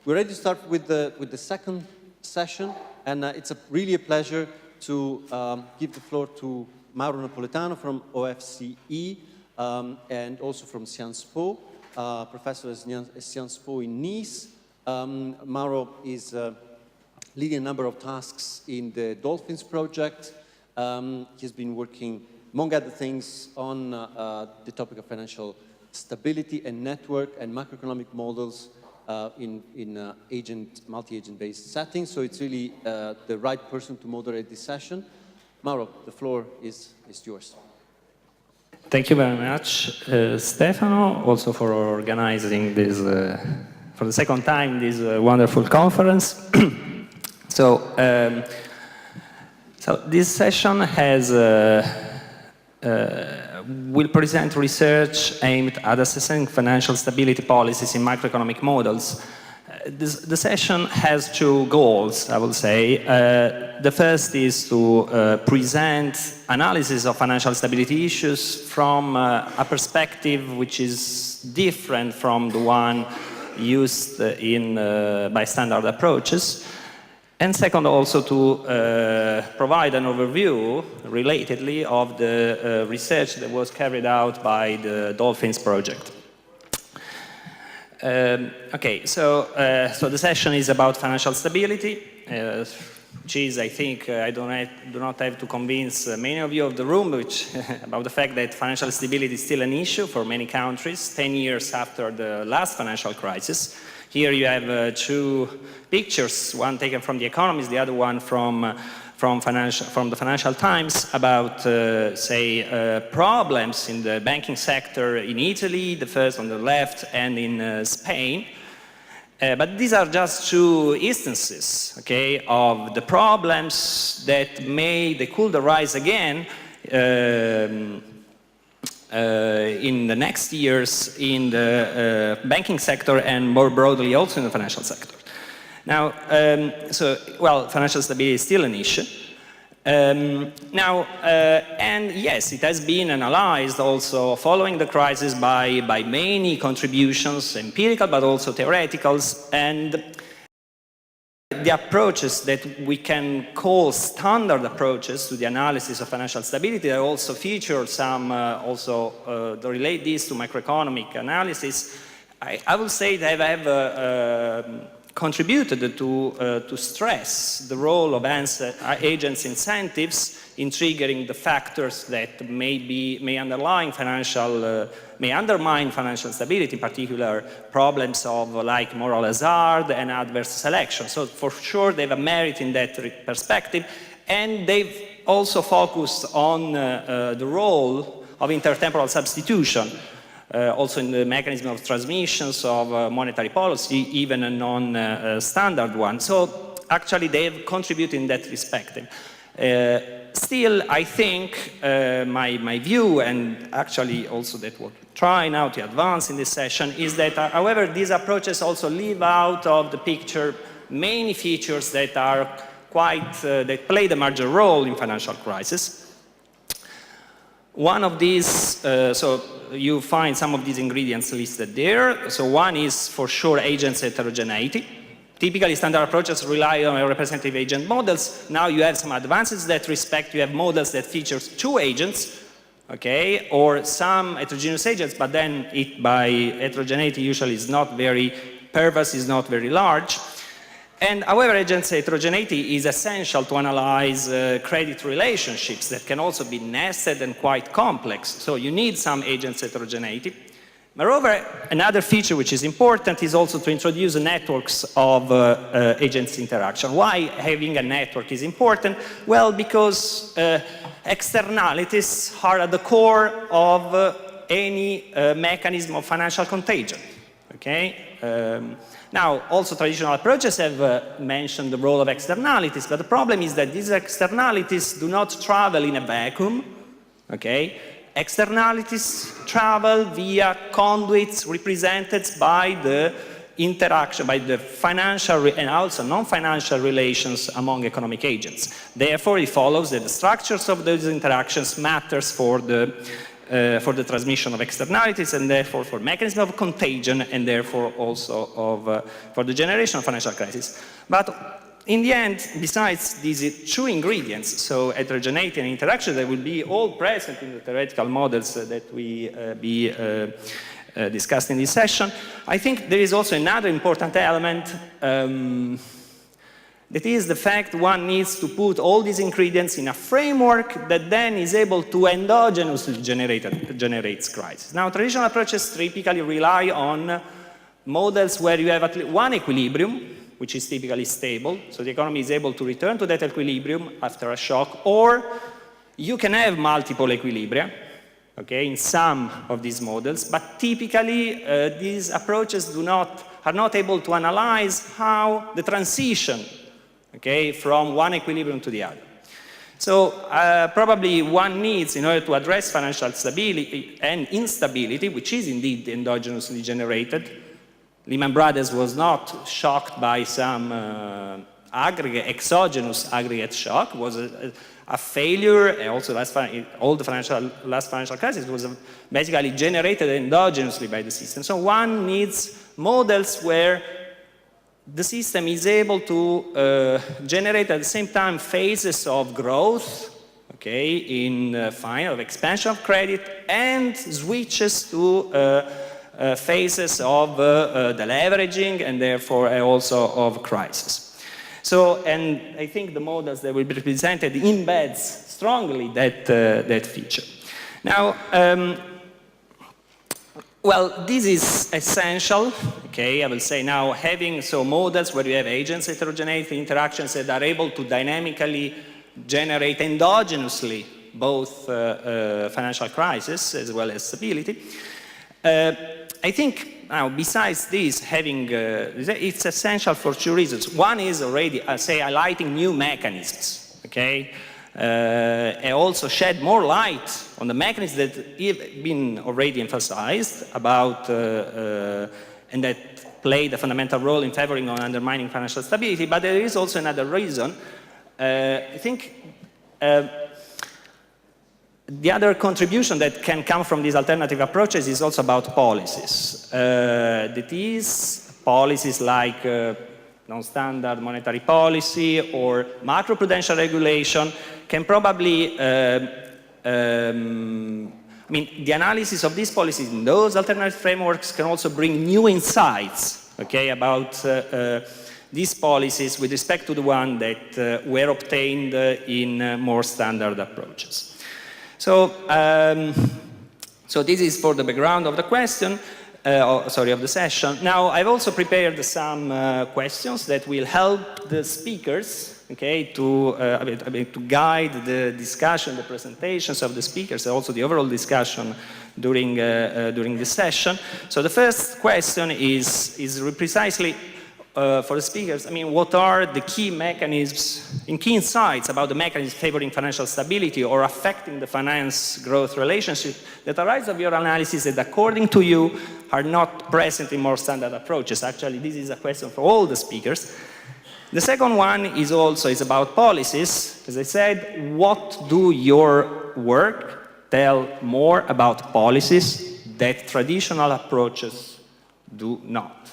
We're ready to start with the second session, and it's really a pleasure to give the floor to Mauro Napoletano from OFCE and also from Sciences Po, professor at Sciences Po in Nice. Mauro is leading a number of tasks in the Dolphins project. He's been working, among other things, on the topic of financial stability and network and macroeconomic models in multi-agent based settings. So it's really the right person to moderate this session. Mauro, the floor is yours. Thank you very much, Stefano, also for organizing this, for the second time, this wonderful conference. So this session will present research aimed at assessing financial stability policies in macroeconomic models. The session has two goals, I will say. The first is to present analysis of financial stability issues from a perspective which is different from the one used by standard approaches. And second, also to provide an overview, relatedly, of the research that was carried out by the Dolphins project. Okay, so the session is about financial stability, which is, I think, I do not have to convince many of you of the room about the fact that financial stability is still an issue for many countries, 10 years after the last financial crisis. Here you have two pictures, one taken from The Economist, the other one from the Financial Times, about, problems in the banking sector in Italy, the first on the left, and in Spain. But these are just two instances, okay, of the problems that could arise again in the next years in the banking sector and more broadly also in the financial sector. Now, financial stability is still an issue. And yes, it has been analyzed also following the crisis by many contributions, empirical but also theoreticals, and the approaches that we can call standard approaches to the analysis of financial stability. They also feature some, relate this to macroeconomic analysis. I would say they have contributed to stress the role of agents' incentives in triggering the factors that may undermine financial stability, in particular problems of like moral hazard and adverse selection. So for sure they have a merit in that perspective, and they've also focused on the role of intertemporal substitution, also in the mechanism of transmissions of monetary policy, even a non-standard one. So actually they have contributed in that respect. Still, I think my view, and actually also that what we try now to advance in this session, is that, however, these approaches also leave out of the picture many features that are that play the major role in financial crisis. One of these, so you find some of these ingredients listed there. So one is for sure agents' heterogeneity. Typically, standard approaches rely on representative agent models. Now you have some advances in that respect. You have models that feature two agents, okay, or some heterogeneous agents, but then by heterogeneity usually is not very pervasive, is not very large. And however, agents' heterogeneity is essential to analyze credit relationships that can also be nested and quite complex. So you need some agents' heterogeneity. Moreover, another feature which is important is also to introduce networks of agents' interaction. Why having a network is important? Well, because externalities are at the core of any mechanism of financial contagion. Okay? Now, also traditional approaches have mentioned the role of externalities, but the problem is that these externalities do not travel in a vacuum. Okay? Externalities travel via conduits represented by the interaction, by the financial and also non-financial relations among economic agents. Therefore, it follows that the structures of those interactions matters for the for the transmission of externalities, and therefore for mechanism of contagion, and therefore also for the generation of financial crisis. But in the end, besides these two ingredients, so heterogeneity and interaction, they will be all present in the theoretical models that we be discussed in this session. I think there is also another important element that is the fact one needs to put all these ingredients in a framework that then is able to endogenously generate crisis. Now, traditional approaches typically rely on models where you have at least one equilibrium, which is typically stable, so the economy is able to return to that equilibrium after a shock, or you can have multiple equilibria, okay, in some of these models, but typically these approaches are not able to analyze how the transition, okay, from one equilibrium to the other. So probably one needs, in order to address financial stability and instability, which is indeed endogenously generated. Lehman Brothers was not shocked by some exogenous aggregate shock. It was a failure, and also all the last financial crisis was basically generated endogenously by the system. So one needs models where the system is able to generate at the same time phases of growth, okay, in of expansion of credit, and switches to phases of deleveraging, and therefore also of crisis. So, and I think the models that will be presented embeds strongly that feature. Now, well, this is essential, okay, I will say now, having models where you have agents, heterogeneity, interactions that are able to dynamically generate endogenously both financial crisis as well as stability. I think now, besides this, it's essential for two reasons. One is already, highlighting new mechanisms, okay? And also shed more light on the mechanisms that have been already emphasized about and that played a fundamental role in favoring or undermining financial stability. But there is also another reason. I think the other contribution that can come from these alternative approaches is also about policies. That is, policies like non-standard monetary policy or macroprudential regulation can probably, I mean, the analysis of these policies in those alternative frameworks can also bring new insights, okay, about these policies with respect to the one that were obtained in more standard approaches. So, so this is for the background of the question, of the session. Now, I've also prepared some questions that will help the speakers, okay, to guide the discussion, the presentations of the speakers, and also the overall discussion during this session. So the first question is precisely for the speakers, I mean, what are the key mechanisms, key insights about the mechanisms favoring financial stability or affecting the finance growth relationship that arise of your analysis that, according to you, are not present in more standard approaches? Actually, this is a question for all the speakers. The second one is about policies. As I said, what do your work tell more about policies that traditional approaches do not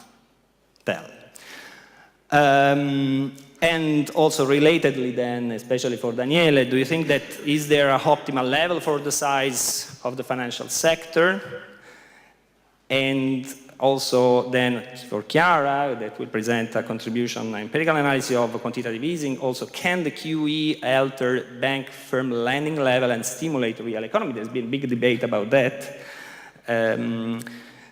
tell? And also relatedly then, especially for Daniele, do you think that is there an optimal level for the size of the financial sector? And also then for Chiara, that will present a contribution, empirical analysis of quantitative easing. Also, can the QE alter bank firm lending level and stimulate the real economy? There's been big debate about that.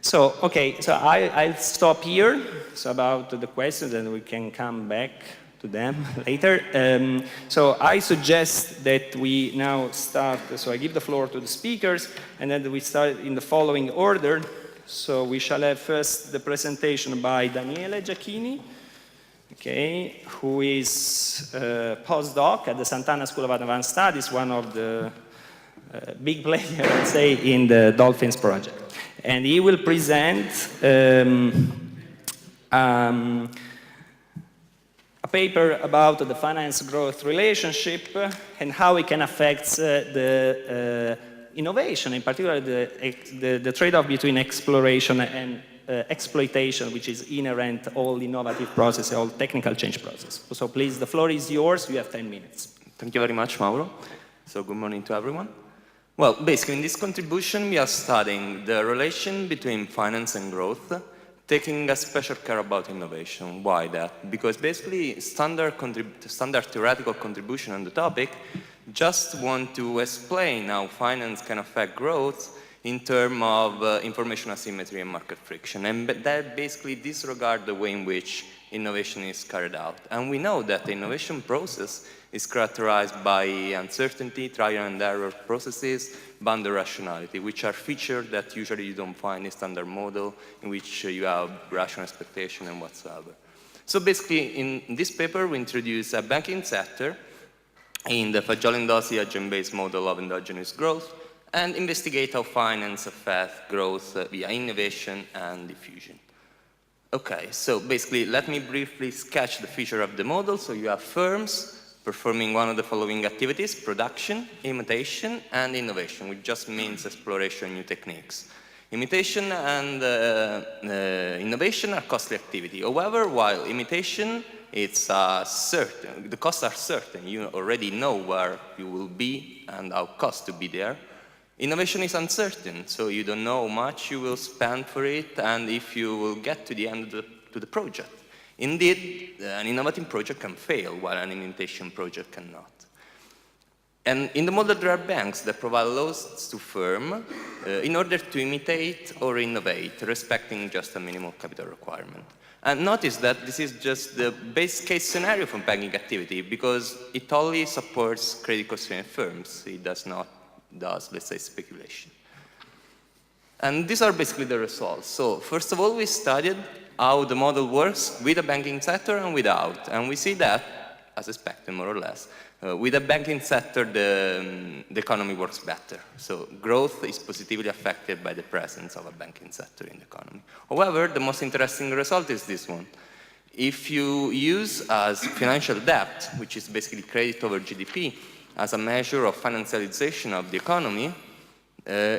So, okay, so I'll stop here. So about the questions, and we can come back to them later. So I suggest that we now start, so I give the floor to the speakers, and then we start in the following order. So we shall have first the presentation by Daniele Giacchini, okay, who is a postdoc at the Sant'Anna School of Advanced Studies, one of the big players, I'd say, in the Dolphins project. And he will present a paper about the finance growth relationship and how it can affect the innovation, in particular the trade-off between exploration and exploitation, which is inherent all innovative process, all technical change process. So please, the floor is yours. You have 10 minutes. Thank you very much, Mauro. So good morning to everyone. Well, basically in this contribution we are studying the relation between finance and growth, taking a special care about innovation. Why that? Because basically standard theoretical contribution on the topic just want to explain how finance can affect growth in terms of information asymmetry and market friction. And that basically disregard the way in which innovation is carried out. And we know that the innovation process is characterized by uncertainty, trial and error processes, boundary rationality, which are features that usually you don't find in standard model in which you have rational expectation and whatsoever. So basically, in this paper, we introduce a banking sector in the Fajoli-Ndosi agent-based model of endogenous growth and investigate how finance affects growth via innovation and diffusion. Okay, so basically, let me briefly sketch the feature of the model. So you have firms performing one of the following activities: production, imitation, and innovation, which just means exploration of new techniques. Imitation and innovation are costly activity. However, while imitation, it's certain, the costs are certain. You already know where you will be and how cost to be there. Innovation is uncertain, so you don't know how much you will spend for it and if you will get to the end of the project. Indeed, an innovative project can fail, while an imitation project cannot. And in the model, there are banks that provide loans to firms in order to imitate or innovate, respecting just a minimal capital requirement. And notice that this is just the base case scenario for banking activity, because it only supports credit-constrained firms. It does not let's say, speculation. And these are basically the results. So first of all, we studied how the model works with the banking sector and without. And we see that, as expected, more or less, with the banking sector, the economy works better. So growth is positively affected by the presence of a banking sector in the economy. However, the most interesting result is this one. If you use as financial debt, which is basically credit over GDP, as a measure of financialization of the economy,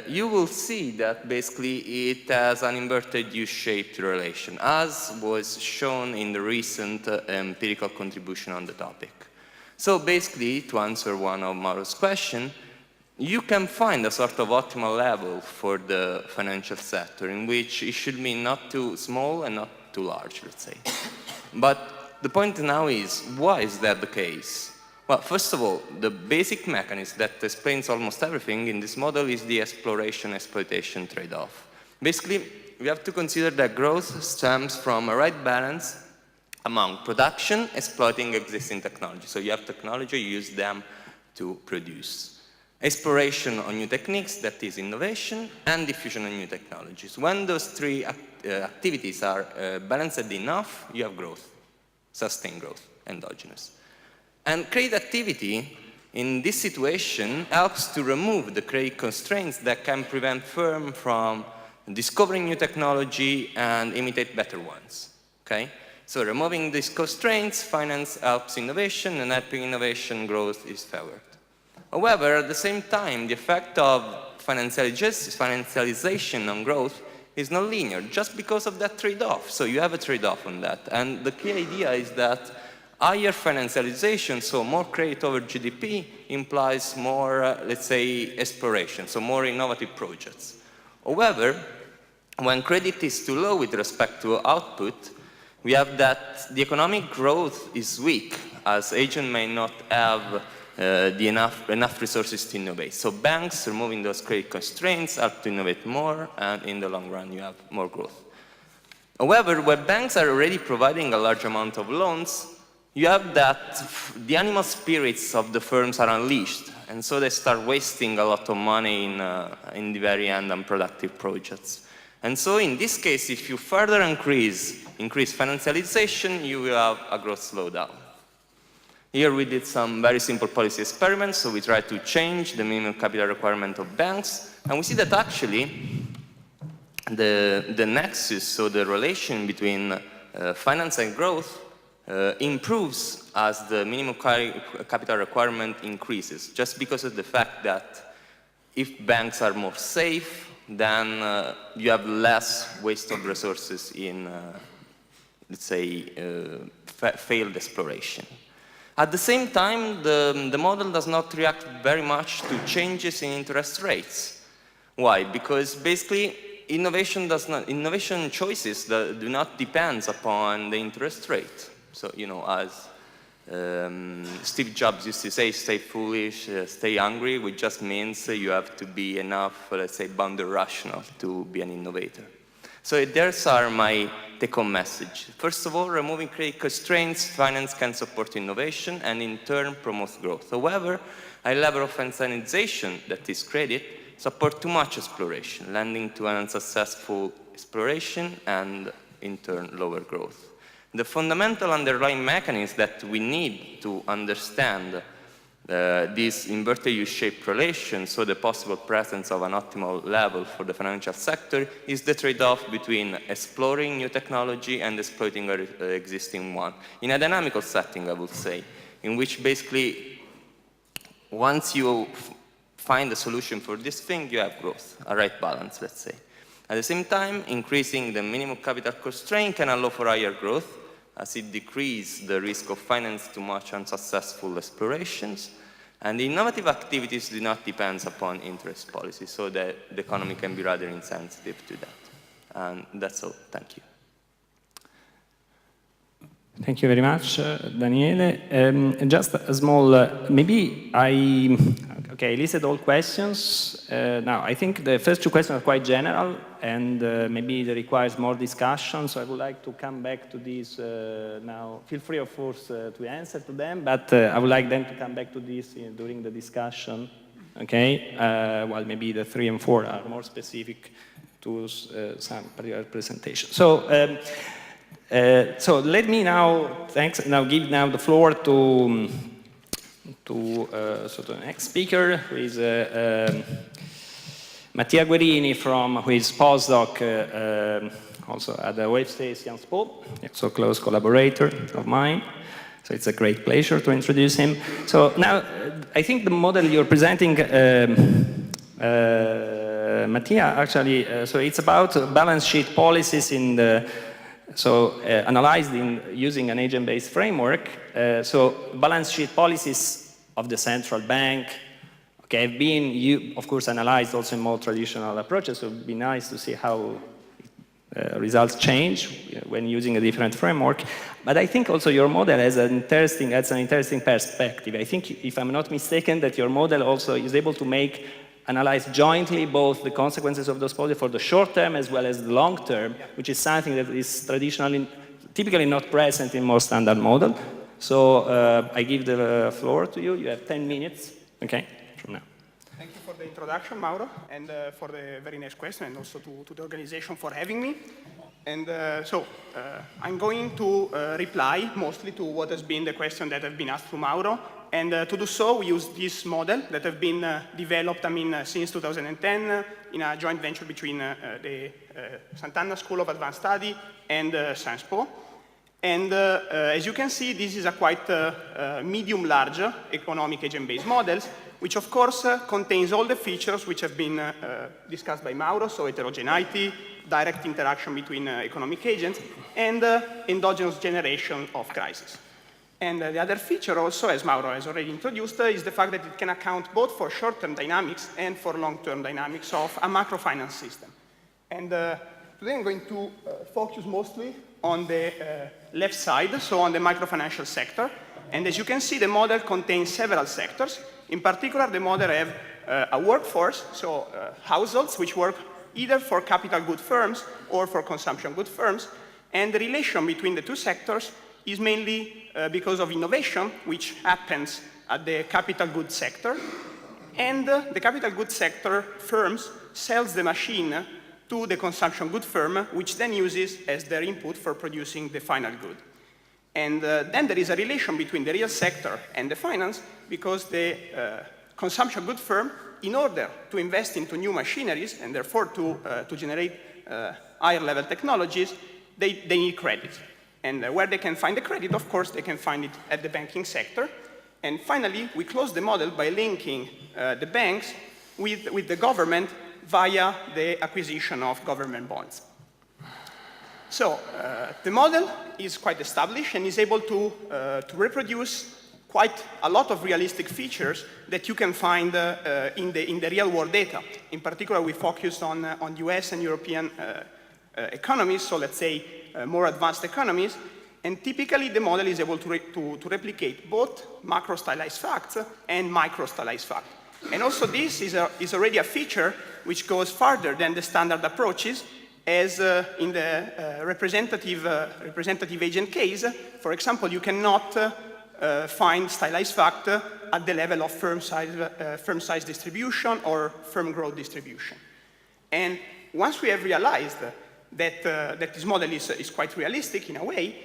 you will see that basically it has an inverted U-shaped relation, as was shown in the recent empirical contribution on the topic. So basically, to answer one of Mauro's questions, you can find a sort of optimal level for the financial sector in which it should be not too small and not too large, let's say. But the point now is, why is that the case? Well, first of all, the basic mechanism that explains almost everything in this model is the exploration-exploitation trade-off. Basically, we have to consider that growth stems from a right balance among production, exploiting existing technology. So you have technology, you use them to produce. Exploration on new techniques, that is innovation, and diffusion on new technologies. When those three activities are balanced enough, you have growth, sustained growth, endogenous. And credit activity in this situation helps to remove the credit constraints that can prevent firms from discovering new technology and imitate better ones. Okay? So removing these constraints, finance helps innovation, and helping innovation growth is favored. However, at the same time, the effect of financialization on growth is not linear, just because of that trade-off. So you have a trade-off on that. And the key idea is that higher financialization, so more credit over GDP, implies more, let's say, exploration, so more innovative projects. However, when credit is too low with respect to output, we have that the economic growth is weak, as agents may not have enough resources to innovate. So banks, removing those credit constraints, help to innovate more, and in the long run, you have more growth. However, when banks are already providing a large amount of loans, you have that the animal spirits of the firms are unleashed, and so they start wasting a lot of money in the very end unproductive projects. And so in this case, if you further increase financialization, you will have a growth slowdown. Here we did some very simple policy experiments, so we tried to change the minimum capital requirement of banks, and we see that actually the nexus, so the relation between finance and growth, improves as the minimum capital requirement increases, just because of the fact that if banks are more safe, then you have less waste of resources in, let's say, failed exploration. At the same time, the model does not react very much to changes in interest rates. Why? Because basically, innovation choices do not depend upon the interest rate. So, you know, as Steve Jobs used to say, stay foolish, stay hungry, which just means you have to be enough, let's say, boundary rational to be an innovator. So there's my take-home message. First of all, removing credit constraints, finance can support innovation and in turn promote growth. However, a level of incentivization, that is credit, support too much exploration, leading to an unsuccessful exploration and in turn lower growth. The fundamental underlying mechanism that we need to understand this inverted U-shaped relation, so the possible presence of an optimal level for the financial sector, is the trade-off between exploring new technology and exploiting our existing one. In a dynamical setting, I would say, in which basically once you find a solution for this thing, you have growth, a right balance, let's say. At the same time, increasing the minimum capital constraint can allow for higher growth, as it decreases the risk of finance too much unsuccessful explorations. And the innovative activities do not depend upon interest policy, so that the economy can be rather insensitive to that. And that's all. Thank you. Thank you very much, Daniele. Just a small, maybe I listed all questions. Now, I think the first two questions are quite general, and maybe they requires more discussion, so I would like to come back to these now. Feel free, of course, to answer to them, but I would like them to come back to this during the discussion, okay? While maybe the 3 and 4 are more specific to some particular presentation. So let me now, give the floor to the next speaker, who is Mattia Guerini, who is postdoc also at the Wave State Sciences Po, so close collaborator of mine. So it's a great pleasure to introduce him. So now, I think the model you're presenting, Mattia, actually, so it's about balance sheet policies analyzed using an agent-based framework. So balance sheet policies of the central bank, okay, have been, of course, analyzed also in more traditional approaches, so it would be nice to see how results change when using a different framework. But I think also your model has an interesting perspective. I think, if I'm not mistaken, that your model also is able to analyze jointly both the consequences of those policies for the short term as well as the long term, which is something that is typically not present in more standard model. So I give the floor to you. You have 10 minutes, okay, from now. Thank you for the introduction, Mauro, and for the very nice question, and also to the organization for having me. And I'm going to reply mostly to what has been the question that have been asked to Mauro. And to do so, we use this model that have been developed, since 2010 in a joint venture between the Sant'Anna School of Advanced Study and Sciences Po. And as you can see, this is a quite medium-large economic agent-based models, which of course contains all the features which have been discussed by Mauro, so heterogeneity, direct interaction between economic agents, and endogenous generation of crises. And the other feature also, as Mauro has already introduced, is the fact that it can account both for short-term dynamics and for long-term dynamics of a macrofinance system. And today I'm going to focus mostly on the left side, so on the microfinancial sector. And as you can see, the model contains several sectors. In particular, the model have a workforce, so households which work either for capital good firms or for consumption good firms. And the relation between the two sectors is mainly because of innovation, which happens at the capital goods sector. And the capital goods sector firms sells the machine to the consumption good firm, which then uses as their input for producing the final good. And then there is a relation between the real sector and the finance, because the consumption good firm, in order to invest into new machineries and therefore to generate higher level technologies, they need credit. And where they can find the credit, of course, they can find it at the banking sector. And finally, we close the model by linking the banks with the government via the acquisition of government bonds. So the model is quite established and is able to reproduce quite a lot of realistic features that you can find in the real-world data. In particular, we focused on US and European economies, so let's say more advanced economies, and typically the model is able to replicate both macro-stylized facts and micro-stylized facts. And also this is already a feature which goes farther than the standard approaches, as in the representative agent case. For example, you cannot find stylized fact at the level of firm size distribution or firm growth distribution. And once we have realized that this model is quite realistic in a way,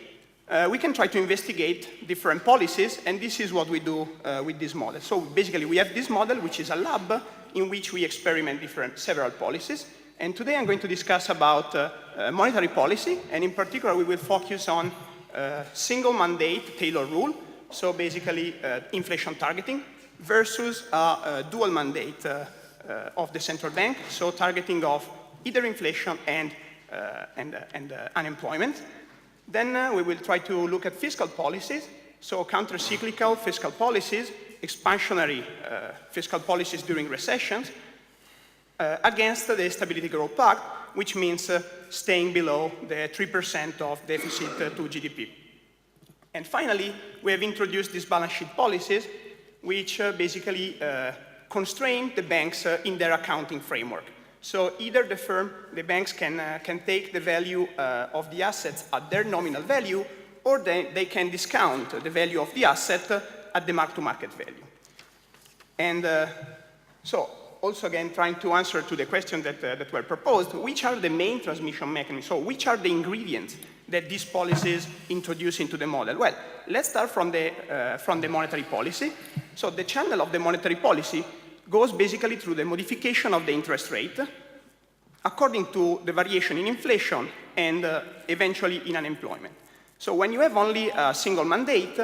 we can try to investigate different policies, and this is what we do with this model. So basically, we have this model, which is a lab in which we experiment several policies. And today I'm going to discuss about monetary policy, and in particular, we will focus on single mandate Taylor rule, so basically inflation targeting, versus a dual mandate of the central bank, so targeting of either inflation and unemployment. Then we will try to look at fiscal policies, so counter-cyclical fiscal policies, expansionary fiscal policies during recessions, against the Stability Growth Pact, which means staying below the 3% of deficit to GDP. And finally, we have introduced these balance sheet policies, which basically constrain the banks in their accounting framework. So either the banks can take the value of the assets at their nominal value, or they can discount the value of the asset at the mark-to-market value. And so, also again, trying to answer to the question that were proposed, which are the main transmission mechanisms? So which are the ingredients that these policies introduce into the model? Well, let's start from the monetary policy. So the channel of the monetary policy goes basically through the modification of the interest rate according to the variation in inflation and eventually in unemployment. So when you have only a single mandate,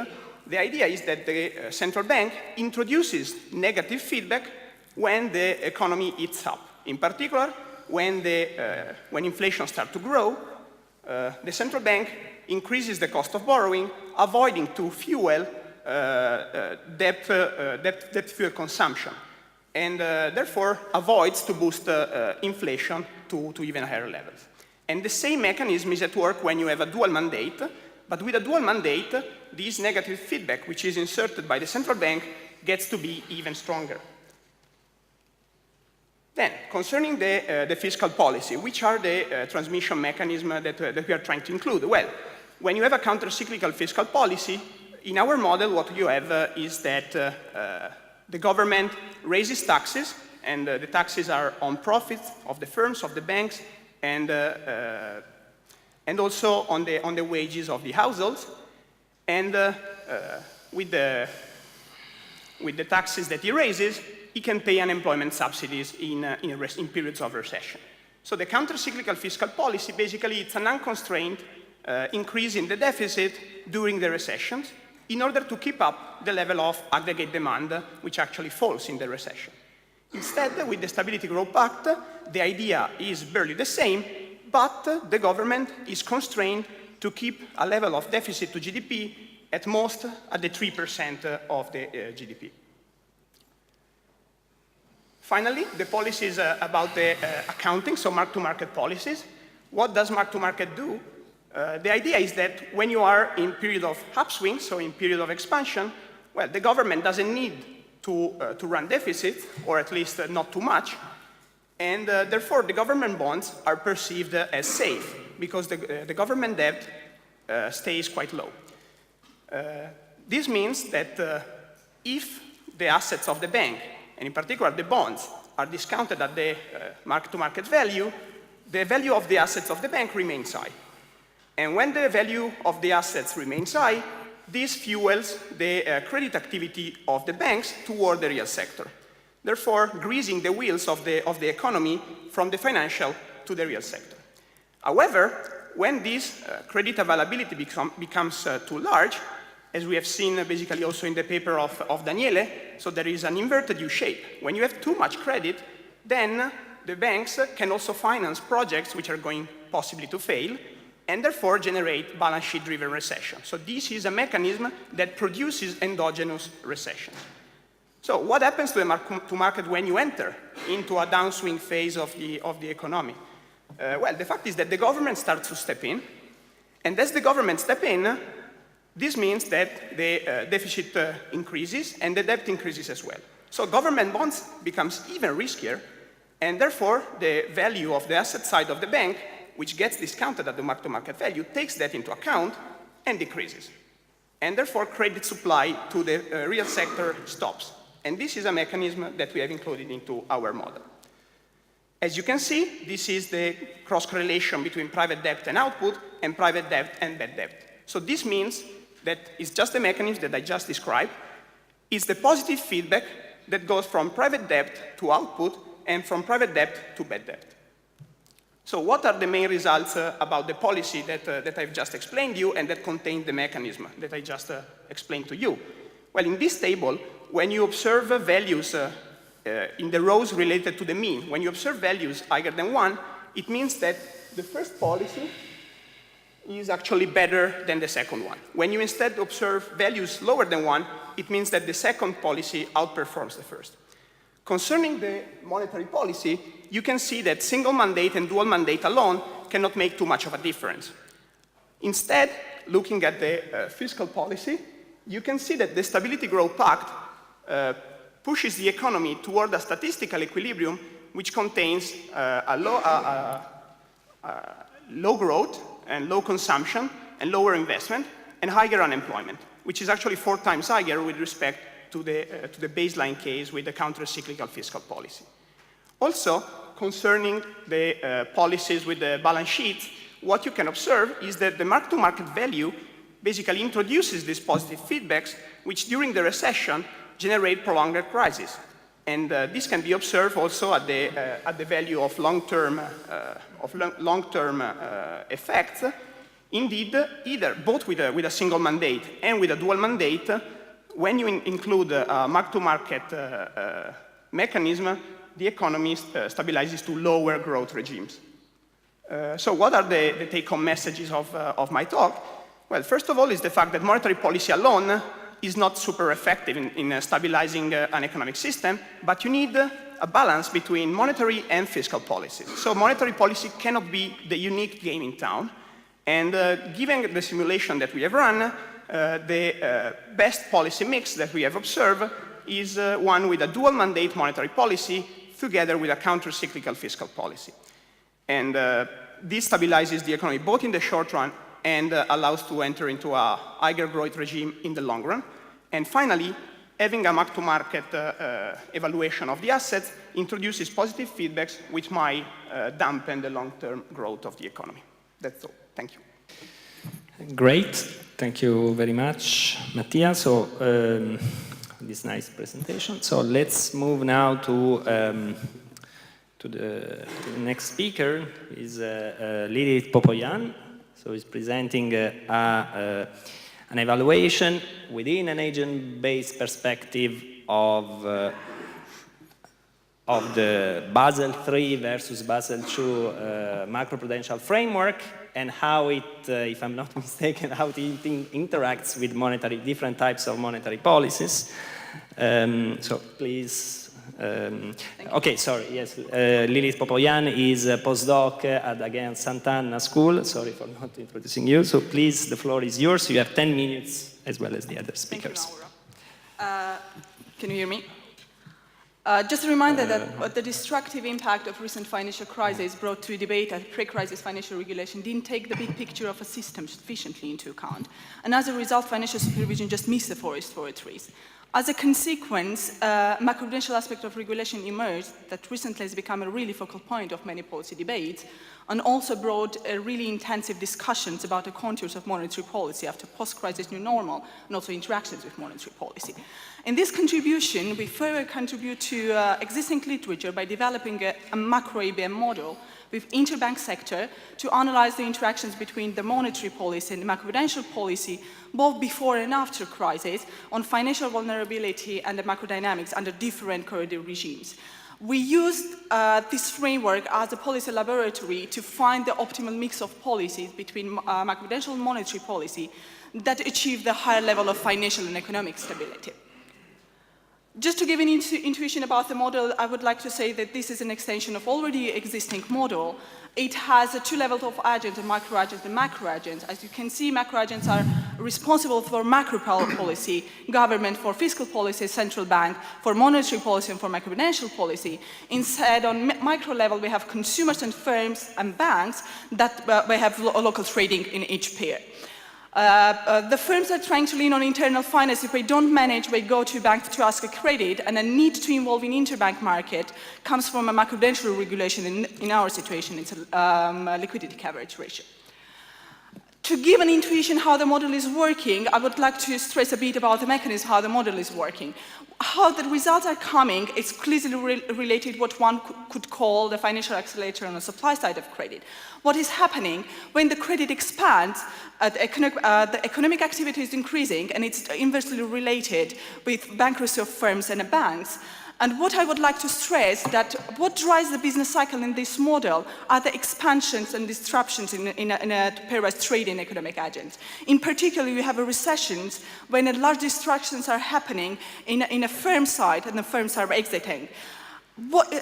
the idea is that the central bank introduces negative feedback when the economy eats up. In particular, when inflation starts to grow, the central bank increases the cost of borrowing, avoiding to fuel debt fuel consumption, and therefore avoids to boost inflation to even higher levels. And the same mechanism is at work when you have a dual mandate, but with a dual mandate, this negative feedback, which is inserted by the central bank, gets to be even stronger. Then, concerning the fiscal policy, which are the transmission mechanisms that we are trying to include? Well, when you have a counter-cyclical fiscal policy, in our model, what you have is that the government raises taxes, and the taxes are on profits of the firms, of the banks, and also on the wages of the households. And with the taxes that he raises, he can pay unemployment subsidies in periods of recession. So the counter-cyclical fiscal policy, basically, it's an unconstrained increase in the deficit during the recessions in order to keep up the level of aggregate demand, which actually falls in the recession. Instead, with the Stability Growth Pact, the idea is barely the same, but the government is constrained to keep a level of deficit to GDP at most at the 3% of the GDP. Finally, the policies about the accounting, so mark-to-market policies. What does mark-to-market do? The idea is that when you are in period of upswing, so in period of expansion, well, the government doesn't need to run deficit, or at least not too much, and therefore the government bonds are perceived as safe because the government debt stays quite low. This means that if the assets of the bank, and in particular the bonds, are discounted at the mark-to-market value, the value of the assets of the bank remains high. And when the value of the assets remains high, this fuels the credit activity of the banks toward the real sector, therefore greasing the wheels of the economy from the financial to the real sector. However, when this credit availability becomes too large, as we have seen basically also in the paper of Daniele, so there is an inverted U shape. When you have too much credit, then the banks can also finance projects which are going possibly to fail, and therefore generate balance sheet-driven recession. So this is a mechanism that produces endogenous recession. So what happens to the market when you enter into a downswing phase of the economy? Well, the fact is that the government starts to step in, and as the government steps in, this means that the deficit increases and the debt increases as well. So government bonds becomes even riskier, and therefore the value of the asset side of the bank, which gets discounted at the mark-to-market value, takes that into account and decreases. And therefore credit supply to the real sector stops. And this is a mechanism that we have included into our model. As you can see, this is the cross-correlation between private debt and output, and private debt and bad debt. So this means that it's just the mechanism that I just described. It's the positive feedback that goes from private debt to output and from private debt to bad debt. So what are the main results about the policy that I've just explained to you and that contain the mechanism that I just explained to you? Well, in this table, when you observe values in the rows related to the mean, when you observe values higher than 1, it means that the first policy is actually better than the second one. When you instead observe values lower than 1, it means that the second policy outperforms the first. Concerning the monetary policy, you can see that single mandate and dual mandate alone cannot make too much of a difference. Instead, looking at the fiscal policy, you can see that the Stability Growth Pact pushes the economy toward a statistical equilibrium which contains low growth and low consumption and lower investment and higher unemployment, which is actually 4 times higher with respect to the baseline case with the counter-cyclical fiscal policy. Also, concerning the policies with the balance sheet, what you can observe is that the mark-to-market value basically introduces these positive feedbacks, which during the recession generate prolonged crisis. And this can be observed also at the value of long-term effects. Indeed, both with a single mandate and with a dual mandate, when you include a mark-to-market mechanism, the economy stabilizes to lower growth regimes. So what are the take-home messages of my talk? Well, first of all is the fact that monetary policy alone is not super effective in stabilizing an economic system, but you need a balance between monetary and fiscal policies. So monetary policy cannot be the unique game in town. And given the simulation that we have run, the best policy mix that we have observed is one with a dual mandate monetary policy together with a counter-cyclical fiscal policy. And this stabilizes the economy both in the short run and allows to enter into a higher growth regime in the long run. And finally, having a mark-to-market evaluation of the assets introduces positive feedbacks which might dampen the long-term growth of the economy. That's all. Thank you. Great. Thank you very much, Mattia. So, this nice presentation. So let's move now to the next speaker. Is Lilith Popoyan. So he's presenting an evaluation within an agent-based perspective of the Basel III versus Basel II macroprudential framework and how it, if I'm not mistaken, how it interacts with different types of monetary policies. So please. Okay, sorry, yes. Lilith Popoyan is a postdoc at, again, Sant'Anna School. Sorry for not introducing you. So please, the floor is yours. You have 10 minutes, as well as the other speakers. Thank you, Mauro. Can you hear me? Just a reminder that the destructive impact of recent financial crisis brought to debate at pre-crisis financial regulation didn't take the big picture of a system sufficiently into account. And as a result, financial supervision just missed the forest for its trees. As a consequence, macroprudential aspect of regulation emerged that recently has become a really focal point of many policy debates and also brought really intensive discussions about the contours of monetary policy after post-crisis new normal and also interactions with monetary policy. In this contribution, we further contribute to existing literature by developing a macro ABM model with interbank sector to analyze the interactions between the monetary policy and the macroprudential policy, both before and after crisis, on financial vulnerability and the macrodynamics under different corridor regimes. We used this framework as a policy laboratory to find the optimal mix of policies between macroprudential and monetary policy that achieve the higher level of financial and economic stability. Just to give an intuition about the model, I would like to say that this is an extension of already existing model. It has two levels of agents, a micro agent and macro agent. As you can see, macro agents are responsible for macro policy, government for fiscal policy, central bank for monetary policy and for macroprudential policy. Instead, on micro level, we have consumers and firms and banks that we have local trading in each pair. The firms are trying to lean on internal finance. If they don't manage, they go to banks to ask a credit, and a need to involve in interbank market comes from a macroprudential regulation. In our situation, it's a liquidity coverage ratio. To give an intuition how the model is working, I would like to stress a bit about the mechanism, how the model is working. How the results are coming is clearly related to what one could call the financial accelerator on the supply side of credit. What is happening when the credit expands, the economic activity is increasing, and it's inversely related with bankruptcy of firms and banks. And what I would like to stress that what drives the business cycle in this model are the expansions and disruptions in a pairwise trading economic agents. In particular, you have recessions when large disruptions are happening in a firm side and the firms are exiting.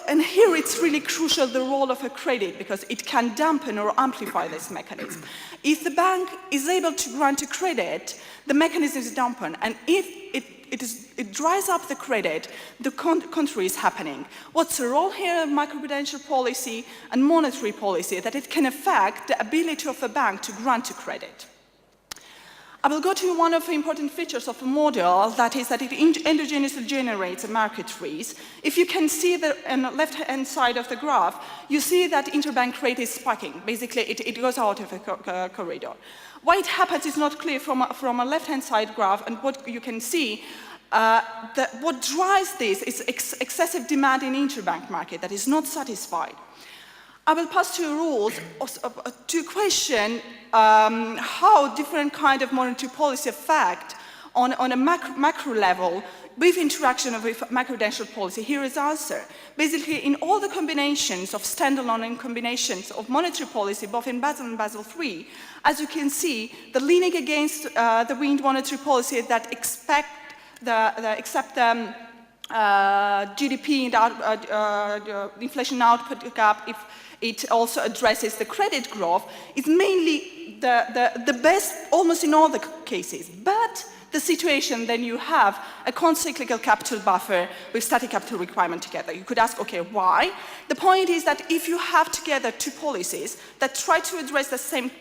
And here it's really crucial the role of a credit because it can dampen or amplify this mechanism. If the bank is able to grant a credit, the mechanism is dampened, and if it dries up the credit, the contrary is happening. What's the role here of macroprudential policy and monetary policy? That it can affect the ability of a bank to grant a credit. I will go to one of the important features of a model, that is that it endogenously generates a market risk. If you can see on the left-hand side of the graph, you see that interbank rate is spiking. Basically, it goes out of a corridor. Why it happens is not clear from a left-hand side graph, and what you can see, what drives this is excessive demand in interbank market that is not satisfied. I will pass to rules to question how different kind of monetary policy affect on a macro level with interaction with macroprudential policy. Here is the answer. Basically, in all the combinations of standalone and combinations of monetary policy, both in Basel and Basel III, as you can see, the leaning against the wind monetary policy that accept GDP and inflation output gap if it also addresses the credit growth is mainly the best almost in all the cases. But the situation then you have a countercyclical capital buffer with static capital requirement together. You could ask, okay, why? The point is that if you have together two policies that try to address the same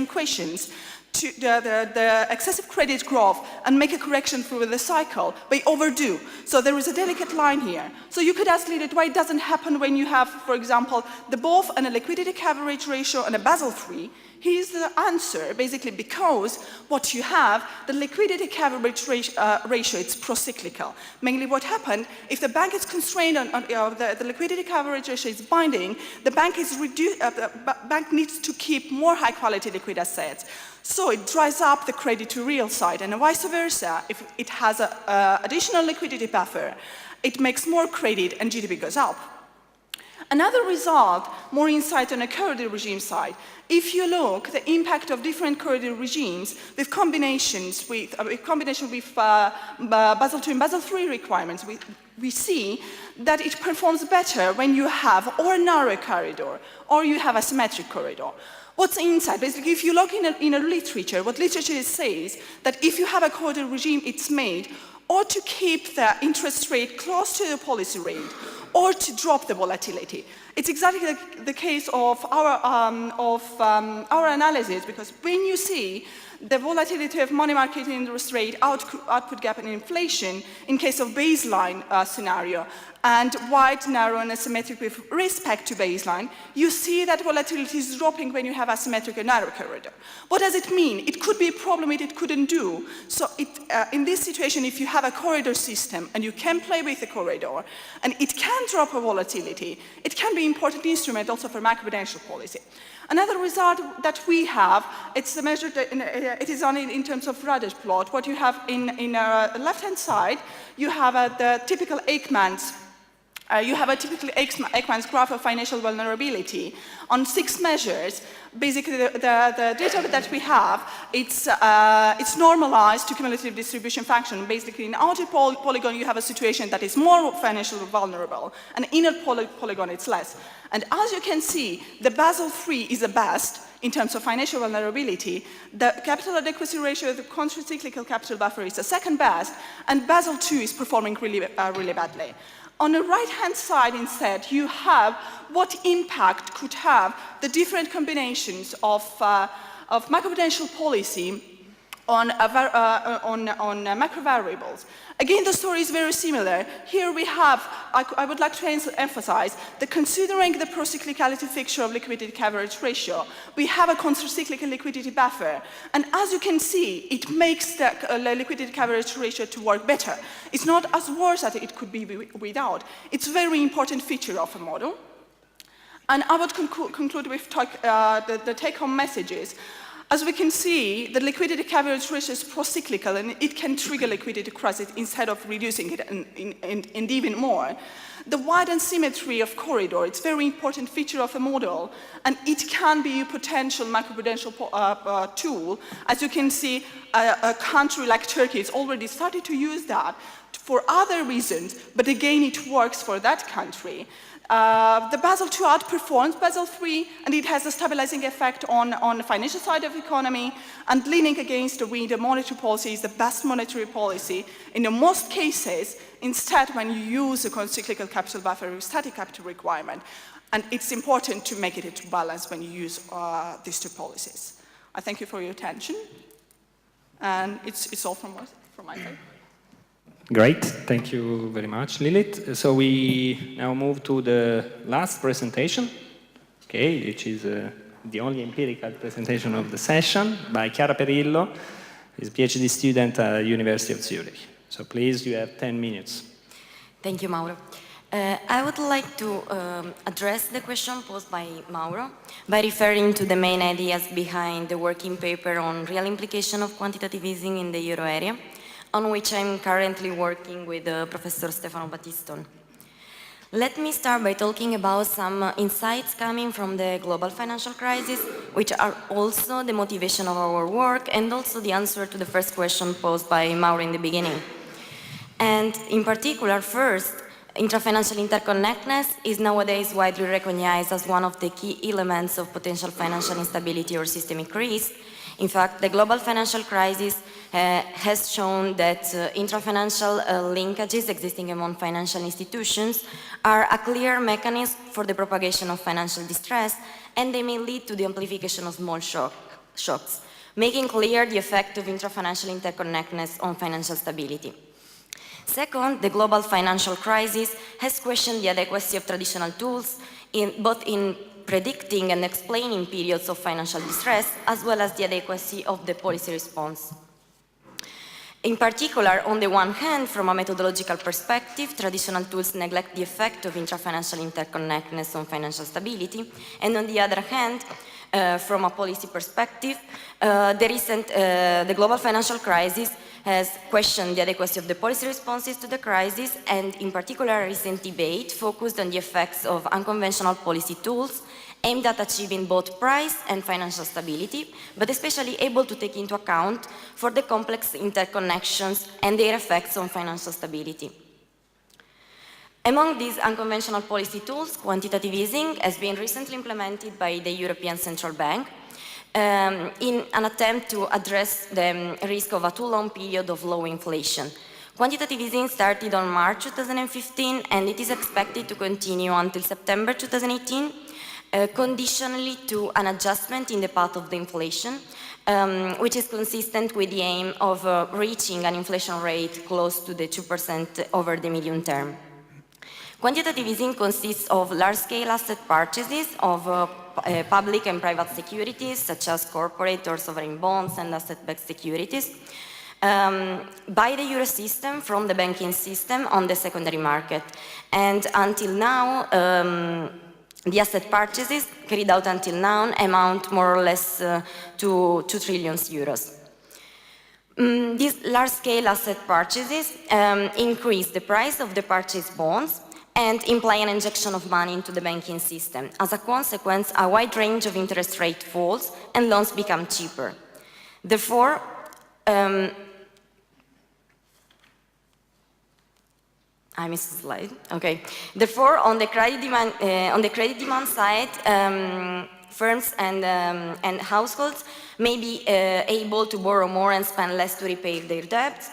questions, to the excessive credit growth and make a correction through the cycle, they overdo. So there is a delicate line here. So you could ask later why it doesn't happen when you have, for example, both a liquidity coverage ratio and a Basel III. Here's the answer, basically because what you have, the liquidity coverage ratio, it's procyclical. Mainly what happened, if the bank is constrained on the liquidity coverage ratio is binding, the bank bank needs to keep more high quality liquid assets. So it dries up the credit to real side, and vice versa. If it has an additional liquidity buffer, it makes more credit and GDP goes up. Another result, more insight on a corridor regime side. If you look the impact of different corridor regimes with combinations with Basel II and Basel III requirements, we see that it performs better when you have or a narrow corridor or you have a symmetric corridor. What's the insight? Basically, if you look in a literature, what literature says that if you have a corridor regime, it's made or to keep the interest rate close to the policy rate or to drop the volatility. It's exactly the case of our analysis, because when you see the volatility of money market interest rate, output gap and inflation in case of baseline scenario, and wide, narrow, and asymmetric with respect to baseline, you see that volatility is dropping when you have asymmetric and narrow corridor. What does it mean? It could be a problem it couldn't do. So in this situation, if you have a corridor system and you can play with the corridor, and it can can drop a volatility. It can be an important instrument also for macroprudential policy. Another result that we have, it's measured, it is on in terms of Radish plot. What you have in left-hand side, you have the typical Aikman's Aikman's graph of financial vulnerability on 6 measures. Basically, the data that we have, it's normalized to cumulative distribution function. Basically, in outer polygon, you have a situation that is more financially vulnerable, and inner polygon, it's less. And as you can see, the Basel III is the best in terms of financial vulnerability. The capital adequacy ratio, the countercyclical capital buffer is the second best, and Basel II is performing really badly. On the right-hand side, instead, you have what impact could have the different combinations of macroprudential policy on macro variables. Again, the story is very similar. Here we have, I would like to emphasize that considering the procyclicality fixture of liquidity coverage ratio, we have a countercyclical liquidity buffer. And as you can see, it makes the liquidity coverage ratio to work better. It's not as worse as it could be without. It's a very important feature of a model. And I would conclude with the take-home messages. As we can see, the liquidity coverage ratio is procyclical, and it can trigger liquidity crisis instead of reducing it and even more. The widened symmetry of corridor, it's a very important feature of a model, and it can be a potential macroprudential tool. As you can see, a country like Turkey has already started to use that for other reasons, but again, it works for that country. The Basel II outperforms Basel III, and it has a stabilizing effect on the financial side of the economy, and leaning against the wind, the monetary policy is the best monetary policy in the most cases, instead when you use a countercyclical capital buffer or static capital requirement. And it's important to make it into balance when you use these two policies. I thank you for your attention, and it's all from my side. Great, thank you very much, Lilith. So we now move to the last presentation, okay, which is the only empirical presentation of the session by Chiara Perillo, who's a PhD student at the University of Zurich. So please, you have 10 minutes. Thank you, Mauro. I would like to address the question posed by Mauro by referring to the main ideas behind the working paper on real implication of quantitative easing in the euro area, on which I'm currently working with Professor Stefano Battiston. Let me start by talking about some insights coming from the global financial crisis, which are also the motivation of our work and also the answer to the first question posed by Mauro in the beginning. And in particular, first, intrafinancial interconnectedness is nowadays widely recognized as one of the key elements of potential financial instability or systemic risk. In fact, the global financial crisis has shown that intrafinancial linkages existing among financial institutions are a clear mechanism for the propagation of financial distress, and they may lead to the amplification of small shocks, making clear the effect of intrafinancial interconnectedness on financial stability. Second, the global financial crisis has questioned the adequacy of traditional tools, both in predicting and explaining periods of financial distress, as well as the adequacy of the policy response. In particular, on the one hand, from a methodological perspective, traditional tools neglect the effect of intrafinancial interconnectedness on financial stability, and on the other hand, from a policy perspective, the global financial crisis has questioned the adequacy of the policy responses to the crisis, and in particular, a recent debate focused on the effects of unconventional policy tools aimed at achieving both price and financial stability, but especially able to take into account for the complex interconnections and their effects on financial stability. Among these unconventional policy tools, quantitative easing has been recently implemented by the European Central Bank in an attempt to address the risk of a too long period of low inflation. Quantitative easing started on March 2015, and it is expected to continue until September 2018, conditionally to an adjustment in the path of the inflation, which is consistent with the aim of reaching an inflation rate close to the 2% over the medium term. Quantitative easing consists of large-scale asset purchases of public and private securities, such as corporate or sovereign bonds and asset-backed securities, by the Eurosystem from the banking system on the secondary market. And until now, the asset purchases carried out until now amount more or less to 2 trillion euros. These large-scale asset purchases increase the price of the purchased bonds and imply an injection of money into the banking system. As a consequence, a wide range of interest rate falls and loans become cheaper. Therefore, I missed a slide. Okay. Therefore, on the credit demand side, firms and households may be able to borrow more and spend less to repay their debts.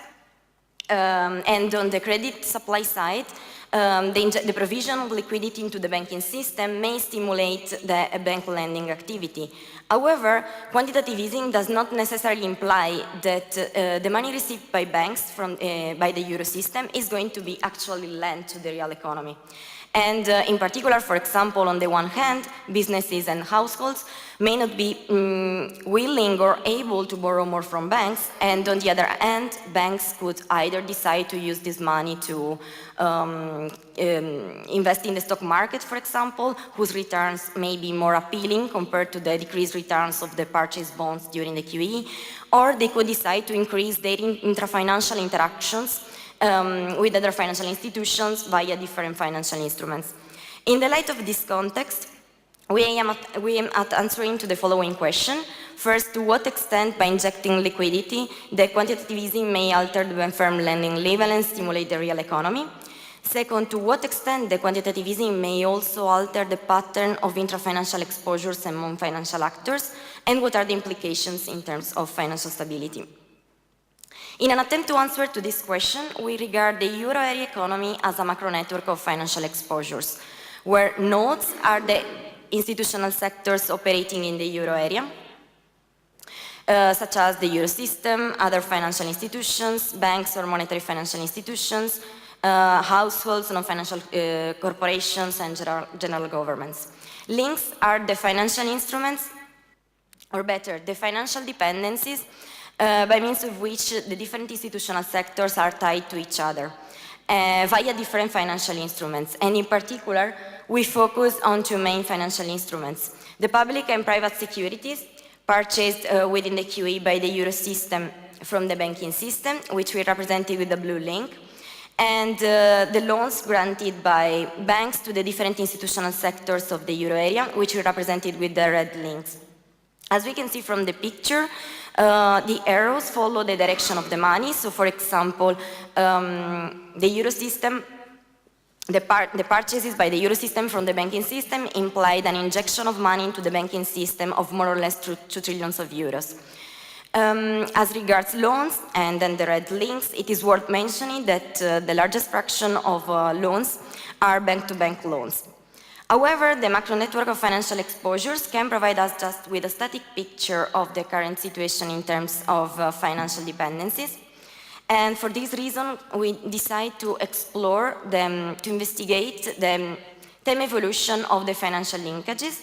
And on the credit supply side, the provision of liquidity into the banking system may stimulate the bank lending activity. However, quantitative easing does not necessarily imply that the money received by banks by the Eurosystem is going to be actually lent to the real economy. And in particular, for example, on the one hand, businesses and households may not be willing or able to borrow more from banks, and on the other hand, banks could either decide to use this money to invest in the stock market, for example, whose returns may be more appealing compared to the decreased returns of the purchased bonds during the QE, or they could decide to increase their intra-financial interactions with other financial institutions via different financial instruments. In the light of this context, we aim at answering to the following question. First, to what extent, by injecting liquidity, the quantitative easing may alter the firm lending level and stimulate the real economy? Second, to what extent the quantitative easing may also alter the pattern of intra-financial exposures among financial actors, and what are the implications in terms of financial stability? In an attempt to answer to this question, we regard the euro area economy as a macro network of financial exposures, where nodes are the institutional sectors operating in the euro area, such as the Eurosystem, other financial institutions, banks or monetary financial institutions, households, non-financial corporations, and general governments. Links are the financial instruments, or better, the financial dependencies by means of which the different institutional sectors are tied to each other via different financial instruments. And in particular, we focus on two main financial instruments: the public and private securities purchased within the QE by the Eurosystem from the banking system, which we represented with the blue link, and the loans granted by banks to the different institutional sectors of the euro area, which we represented with the red links. As we can see from the picture, the arrows follow the direction of the money. So, for example, the Eurosystem, the purchases by the Eurosystem from the banking system implied an injection of money into the banking system of more or less 2 trillion euros. As regards loans, and then the red links, it is worth mentioning that the largest fraction of loans are bank-to-bank loans. However, the macro network of financial exposures can provide us just with a static picture of the current situation in terms of financial dependencies. And for this reason, we decide to explore them, to investigate the time evolution of the financial linkages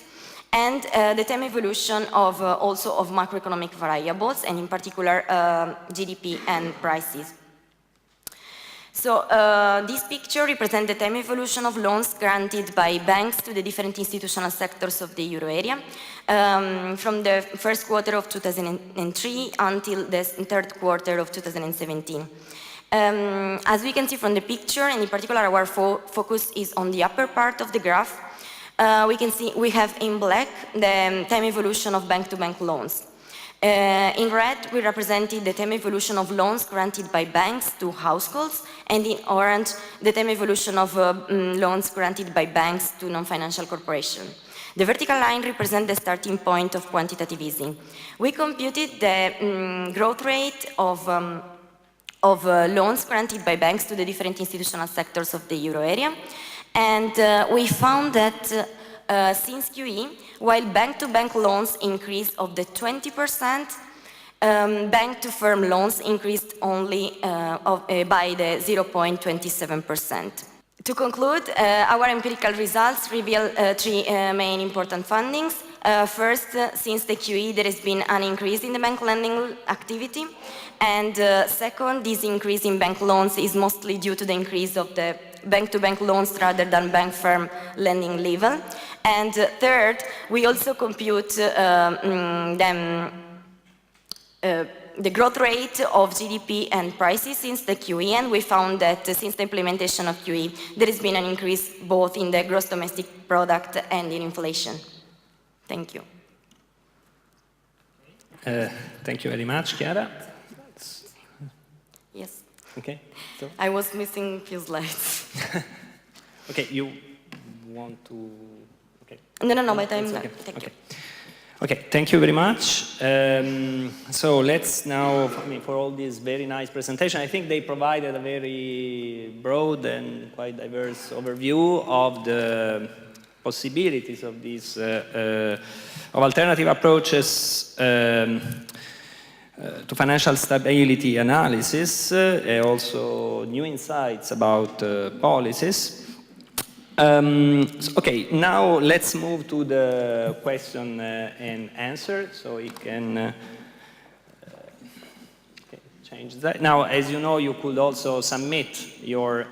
and the time evolution of also of macroeconomic variables, and in particular GDP and prices. So this picture represents the time evolution of loans granted by banks to the different institutional sectors of the euro area from the first quarter of 2003 until the third quarter of 2017. As we can see from the picture, and in particular our focus is on the upper part of the graph, we can see we have in black the time evolution of bank-to-bank loans. In red, we represented the time evolution of loans granted by banks to households, and in orange, the time evolution of loans granted by banks to non-financial corporations. The vertical line represents the starting point of quantitative easing. We computed the growth rate of loans granted by banks to the different institutional sectors of the euro area, and we found that since QE, while bank-to-bank loans increased of the 20%, bank-to-firm loans increased only by the 0.27%. To conclude, our empirical results reveal three main important findings. First, since the QE, there has been an increase in the bank lending activity. And second, this increase in bank loans is mostly due to the increase of the bank-to-bank loans rather than bank firm lending level. And third, we also compute the growth rate of GDP and prices since the QE, and we found that since the implementation of QE, there has been an increase both in the gross domestic product and in inflation. Thank you. Thank you very much, Chiara. Yes. Okay. So, I was missing a few slides. okay, you want to? Okay. No, but I'm It's done. okay. Thank you. Okay. Okay, thank you very much. So let's now, for all this very nice presentation, I think they provided a very broad and quite diverse overview of the possibilities of these, of alternative approaches to financial stability analysis, also new insights about policies. Okay, now let's move to the question and answer, so we can change that. Now, as you know, you could also submit your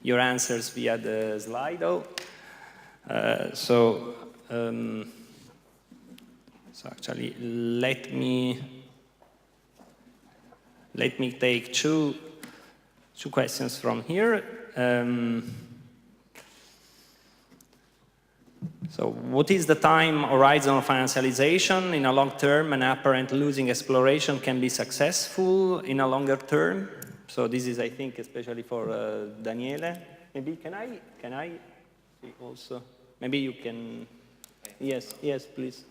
answers via the Slido. So actually, let me take two questions from here. So what is the time horizon of financialization? In a long term, an apparent losing exploration can be successful in a longer term. So this is, I think, especially for Daniele. Maybe can I also? Maybe you can. Yes, please.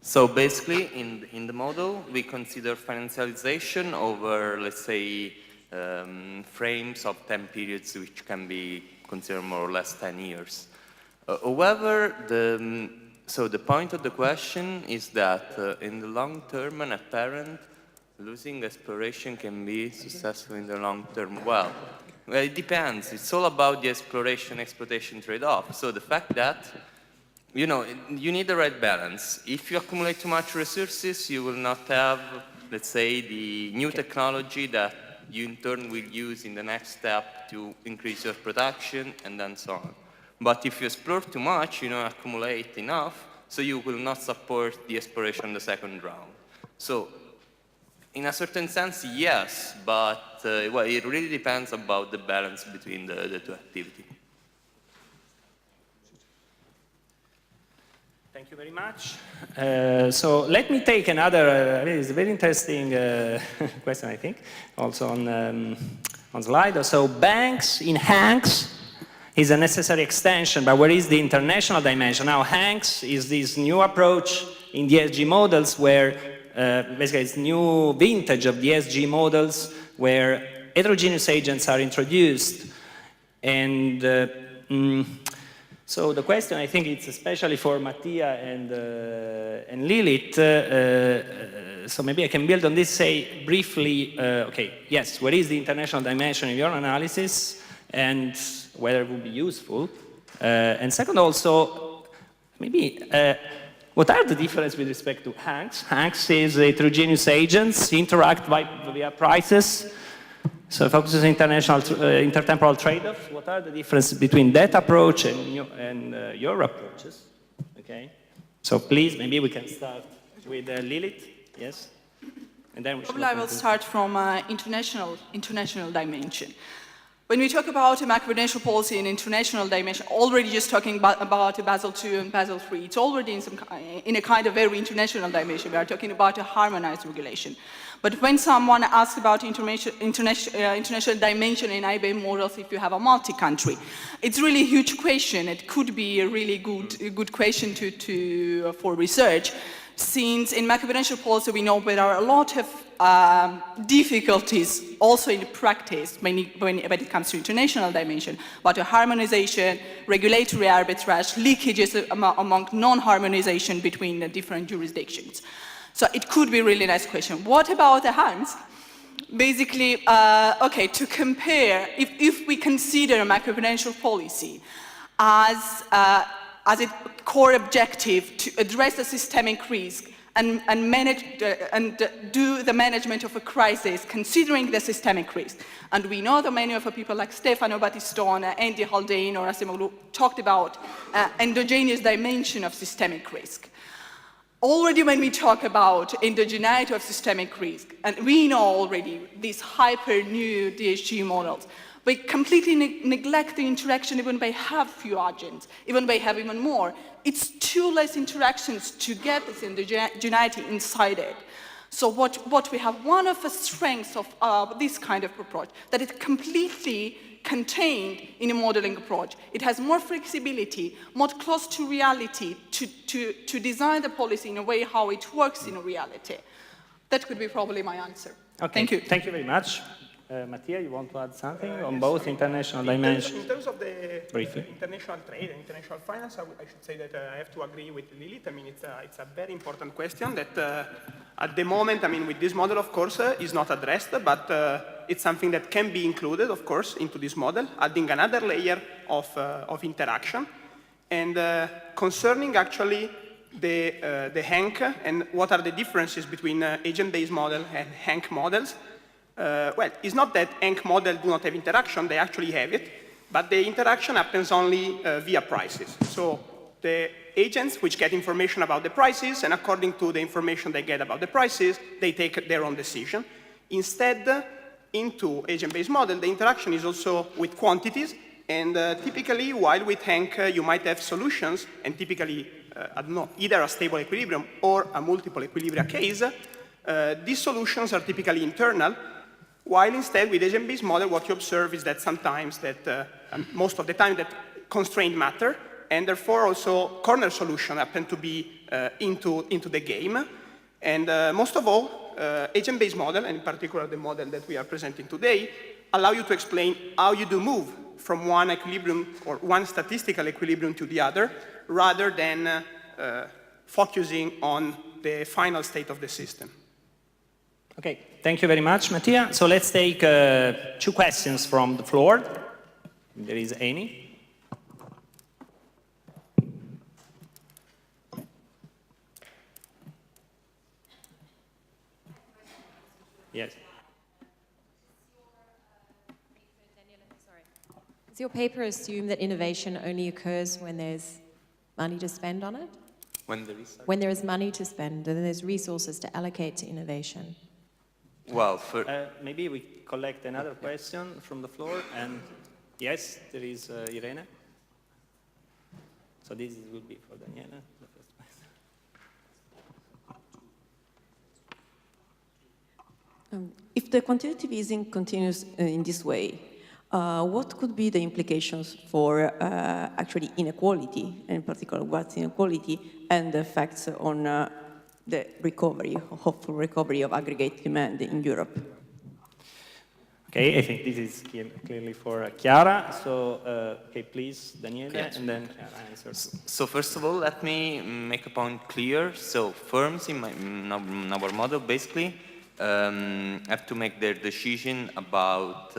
So basically, in the model, we consider financialization over, let's say, frames of 10 periods, which can be considered more or less 10 years. However, the point of the question is that in the long term, an apparent losing exploration can be successful in the long term. Well, it depends. It's all about the exploration-exploitation trade-off. So the fact that, you know, you need the right balance. If you accumulate too much resources, you will not have, let's say, the new technology that you in turn will use in the next step to increase your production, and then so on. But if you explore too much, you don't accumulate enough, so you will not support the exploration in the second round. So, in a certain sense, yes, but well, it really depends about the balance between the two activities. Thank you very much. So let me take another, it's a very interesting question, I think, also on Slido. So banks in Hanks is a necessary extension, but where is the international dimension? Now, Hanks is this new approach in the ESG models where basically it's new vintage of the ESG models where heterogeneous agents are introduced. And so the question, I think it's especially for Mattia and Lilith, so maybe I can build on this, say briefly, okay, yes, where is the international dimension in your analysis? And whether it would be useful. And second also, maybe, what are the differences with respect to Hanks? Hanks is heterogeneous agents, interact via prices, so it focuses on international, intertemporal trade-offs. What are the differences between that approach and your approaches? Okay, so please, maybe we can start with Lilith, yes? And then we should Probably I will start from international dimension. When we talk about a macroprudential policy in international dimension, already just talking about Basel II and Basel III, it's already in a kind of very international dimension. We are talking about a harmonized regulation. But when someone asks about international dimension in IBM models, if you have a multi-country, it's really a huge question. It could be a really good question for research. Since in macroprudential policy we know there are a lot of difficulties also in practice when it comes to international dimension, but a harmonization, regulatory arbitrage, leakages among non-harmonization between the different jurisdictions. So it could be a really nice question. What about the Hanks? Basically, okay, to compare, if we consider macroprudential policy as as its core objective to address the systemic risk and do the management of a crisis considering the systemic risk. And we know that many of the people like Stefano Battistone, Andy Haldane, or Asimoglu talked about endogenous dimension of systemic risk. Already when we talk about endogeneity of systemic risk, and we know already these hyper new DHG models, we completely neglect the interaction even by have few agents, even by have even more. It's two less interactions to get this endogeneity inside it. So what we have, one of the strengths of this kind of approach, that it's completely contained in a modeling approach. It has more flexibility, more close to reality to design the policy in a way how it works in reality. That could be probably my answer. Okay. Thank you. Thank you very much. Mattia, you want to add something on both international dimensions? In terms of the Briefly. international trade and international finance, I should say that I have to agree with Lilith. I mean, it's a very important question that at the moment, I mean, with this model, of course, is not addressed, but it's something that can be included, of course, into this model, adding another layer of interaction. And concerning actually the Hank and what are the differences between agent-based model and Hank models, well, it's not that Hank models do not have interaction, they actually have it, but the interaction happens only via prices. So the agents which get information about the prices, and according to the information they get about the prices, they take their own decision. Instead, into agent-based model, the interaction is also with quantities, and typically, while with Hank, you might have solutions, and typically, I don't know, either a stable equilibrium or a multiple equilibria case, these solutions are typically internal, while instead with agent-based model, what you observe is that sometimes that, most of the time, that constraints matter, and therefore also corner solutions happen to be into the game. And most of all, agent-based model, and in particular the model that we are presenting today, allow you to explain how you do move from one equilibrium or one statistical equilibrium to the other, rather than focusing on the final state of the system. Okay, thank you very much, Mattia. So let's take 2 questions from the floor. If there is any. Yes. Does your paper assume that innovation only occurs when there's money to spend on it? When there is... When there is money to spend and there's resources to allocate to innovation? Well, Maybe we collect another question from the floor. And yes, there is Irene. So this will be for Daniela. The first question. If the quantitative easing continues in this way, what could be the implications for actually inequality, and in particular what's inequality, and the effects on the recovery, hopeful recovery of aggregate demand in Europe? Okay, I think this is clearly for Chiara. So, okay, please, Daniela, Yes. and then Chiara answers. So first of all, let me make a point clear. So firms in our model basically have to make their decision about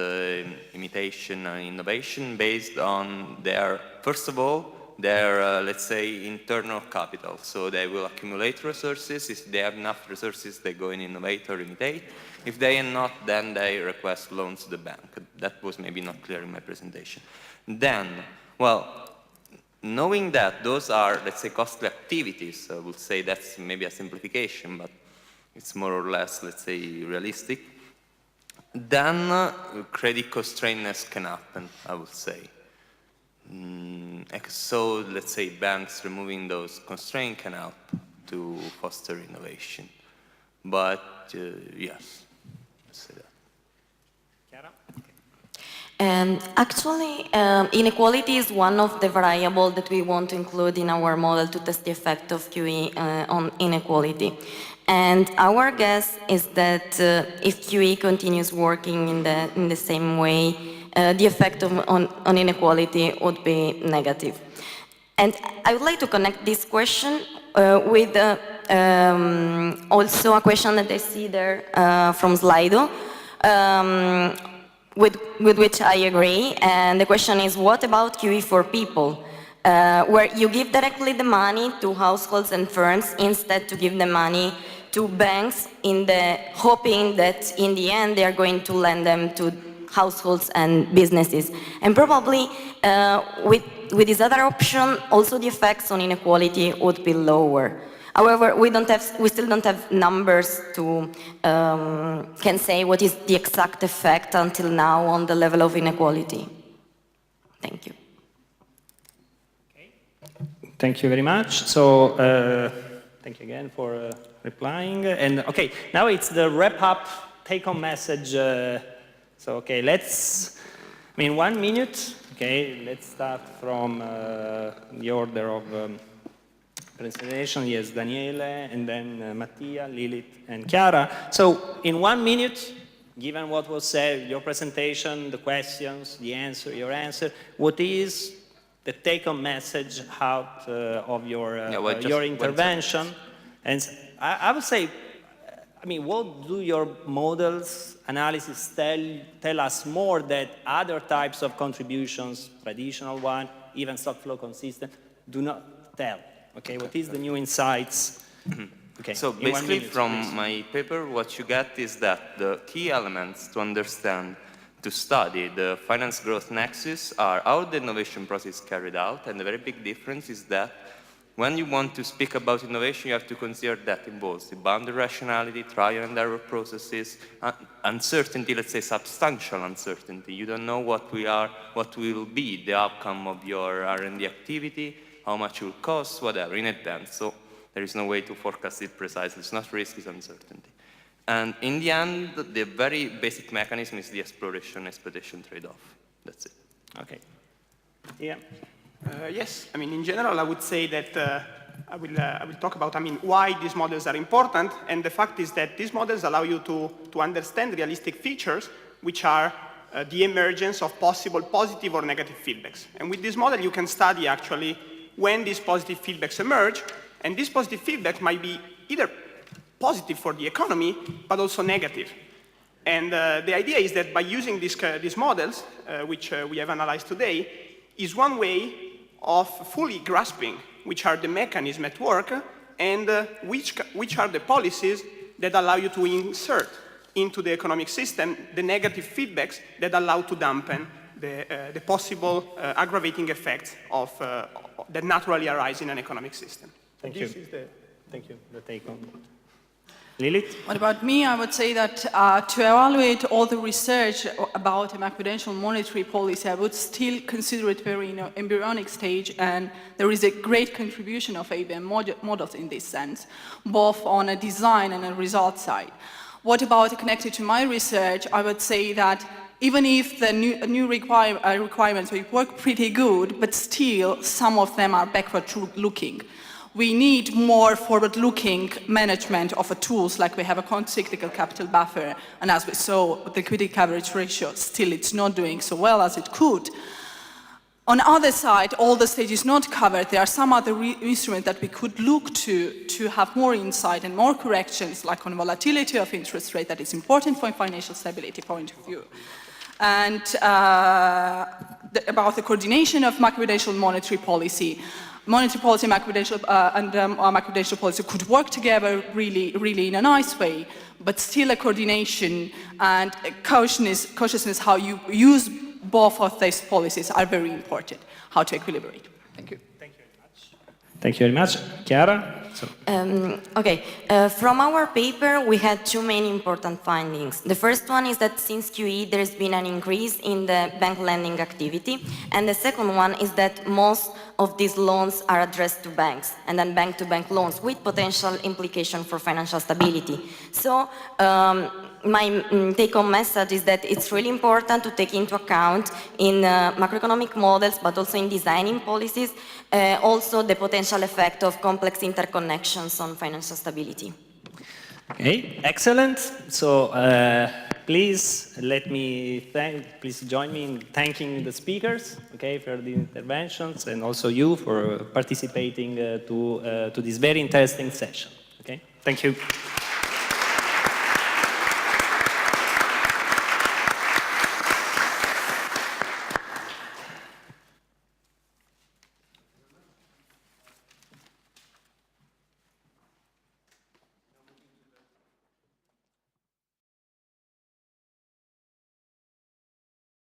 imitation and innovation based on their, first of all, their, let's say, internal capital. So they will accumulate resources. If they have enough resources, they go and innovate or imitate. If they are not, then they request loans to the bank. That was maybe not clear in my presentation. Then, well, knowing that those are, let's say, costly activities, I would say that's maybe a simplification, but it's more or less, let's say, realistic. Then credit constraintness can happen, I would say. So, let's say, banks removing those constraints can help to foster innovation. But, yes, let's say that. Chiara? Actually, inequality is one of the variables that we want to include in our model to test the effect of QE on inequality. And our guess is that if QE continues working in the same way, the effect on inequality would be negative. And I would like to connect this question with also a question that I see there from Slido, with which I agree. And the question is, what about QE for people? where you give directly the money to households and firms instead to give the money to banks in the hoping that in the end they are going to lend them to households and businesses. And probably with this other option, also the effects on inequality would be lower. However, we still don't have numbers to can say what is the exact effect until now on the level of inequality. Thank you. Okay. Thank you very much. So thank you again for replying. And okay, now it's the wrap-up take-home message. So okay, let's, 1 minute. Okay, let's start from the order of presentation. Yes, Daniele, and then Mattia, Lilith, and Chiara. So in 1 minute, given what was said, your presentation, the questions, the answer, your answer, what is the take-home message out of your intervention? And I would say, what do your models, analysis tell us more that other types of contributions, traditional one, even stock flow consistent, do not tell? Okay, what is the new insights? Okay, so basically from my paper, what you get is that the key elements to understand, to study the finance growth nexus are how the innovation process is carried out, and the very big difference is that when you want to speak about innovation, you have to consider that involves the boundary rationality, trial and error processes, uncertainty, let's say substantial uncertainty. You don't know what will be the outcome of your R&D activity, how much it will cost, whatever, in advance. So there is no way to forecast it precisely. It's not risk, it's uncertainty. And in the end, the very basic mechanism is the exploration-exploitation trade-off. That's it. Okay. Yeah. Yes, in general, I would say that I will talk about, why these models are important, and the fact is that these models allow you to understand realistic features, which are the emergence of possible positive or negative feedbacks. And with this model, you can study actually when these positive feedbacks emerge, and these positive feedbacks might be either positive for the economy, but also negative. And the idea is that by using these models, which we have analyzed today, is one way of fully grasping which are the mechanisms at work and which are the policies that allow you to insert into the economic system the negative feedbacks that allow to dampen the possible aggravating effects that naturally arise in an economic system. Thank you. Thank you. The take on. Lilith? What about me? I would say that to evaluate all the research about a macroprudential monetary policy, I would still consider it very embryonic stage, and there is a great contribution of ABM models in this sense, both on a design and a result side. What about connected to my research? I would say that even if the new requirements will work pretty good, but still some of them are backward-looking. We need more forward-looking management of tools, like we have a countercyclical capital buffer, and as we saw, the liquidity coverage ratio, still it's not doing so well as it could. On the other side, all the stage is not covered. There are some other instruments that we could look to have more insight and more corrections, like on volatility of interest rate, that is important from a financial stability point of view. And about the coordination of macroprudential monetary policy. Monetary policy and macroprudential policy could work together really in a nice way, but still a coordination and a cautiousness how you use both of these policies are very important, how to equilibrate. Thank you. Thank you very much. Thank you very much. Chiara? From our paper, we had two main important findings. The first one is that since QE, there's been an increase in the bank lending activity. And the second one is that most of these loans are addressed to banks, and then bank-to-bank loans with potential implication for financial stability. So my take-home message is that it's really important to take into account in macroeconomic models, but also in designing policies, also the potential effect of complex interconnections on financial stability. Okay, excellent. So please please join me in thanking the speakers, okay, for the interventions, and also you for participating to this very interesting session. Okay, thank you.